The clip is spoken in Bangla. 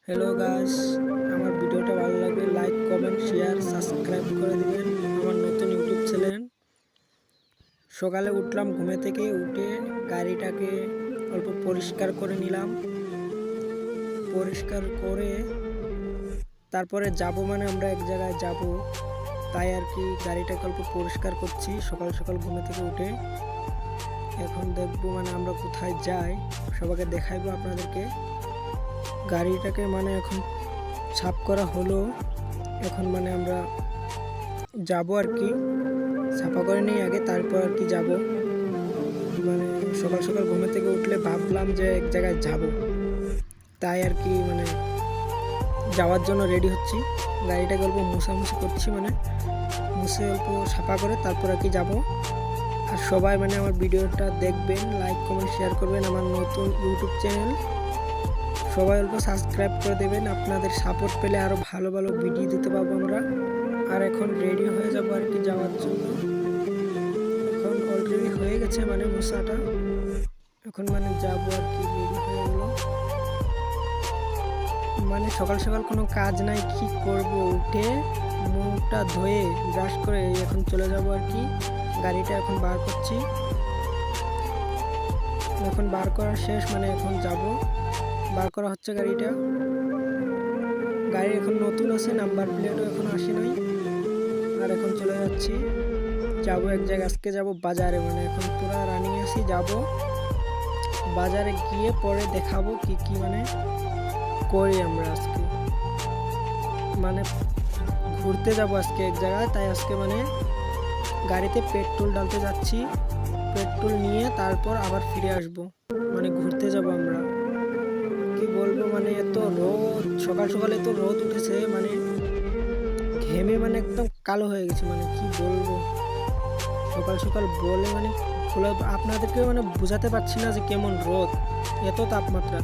হ্যালো গাইস, আমার ভিডিওটা ভালো লাগলে লাইক কমেন্ট শেয়ার সাবস্ক্রাইব করে দিবেন আমার নতুন ইউটিউব চ্যানেল। সকালে উঠলাম, ঘুমে থেকে উঠে গাড়িটাকে অল্প পরিষ্কার করে নিলাম। পরিষ্কার করে তারপরে যাব, মানে আমরা এক জায়গায় যাব, তাই আর কি গাড়িটাকে অল্প পরিষ্কার করছি সকাল সকাল ঘুমে থেকে উঠে। এখন দেখবো মানে আমরা কোথায় যাই, সবাইকে দেখাইবো আপনাদেরকে। গাড়িটাকে মানে এখন সাফ করা হলো, এখন মানে আমরা যাব আর কি। সাফা করে নিই আগে, তারপর আর কি যাব। মানে সকাল সকাল ঘুমে থেকে উঠলে ভাবলাম যে এক জায়গায় যাব, তাই আর কি মানে যাওয়ার জন্য রেডি হচ্ছি। গাড়িটাকে অল্প মুছামুছি করছি, মানে মুছে অল্প সাফা করে তারপর আর কি যাব। আর সবাই মানে আমার ভিডিওটা দেখবেন, লাইক কমেন্ট শেয়ার করবেন। আমার নতুন ইউটিউব চ্যানেল, সবাই অল্প সাবস্ক্রাইব করে দেবেন। আপনাদের সাপোর্ট পেলে আরও ভালো ভালো ভিডিও দিতে পারবো আমরা। আর এখন রেডি হয়ে যাবো আর কি যাওয়ার জন্য। এখন অলরেডি হয়ে গেছে মানে মশাটা, এখন মানে যাবো আর কি, রেডি হয়ে গেলো। মানে সকাল সকাল কোনো কাজ নাই, কি করব, উঠে মুখটা ধুয়ে ব্রাশ করে এখন চলে যাব আর কি। গাড়িটা এখন বার করছি, এখন বার করা শেষ, মানে এখন যাব, বার করা হচ্ছে গাড়িটা। গাড়ি এখন নতুন আছে, নাম্বার প্লেটও এখন আসে নাই। আর এখন চলে যাচ্ছি, যাবো এক জায়গায়। আজকে যাব বাজারে, মানে এখন পুরো রানিং আছি। যাব বাজারে, গিয়ে পরে দেখাবো কি কি মানে করি আমরা আজকে। মানে ঘুরতে যাব আজকে এক জায়গায়, তাই আজকে মানে গাড়িতে পেট্রোল ডালতে যাচ্ছি। পেট্রোল নিয়ে তারপর আবার ফিরে আসব, মানে ঘুরতে যাব আমরা। কি বলবো, মানে এত রোদ, সকাল সকালে এত রোদ উঠেছে, মানে ঘেমে মানে একদম কালো হয়ে গেছে। মানে কি বলবো, সকাল সকাল বলে মানে আপনাদেরকে মানে বোঝাতে পারছি না যে কেমন রোদ, এত তাপমাত্রা।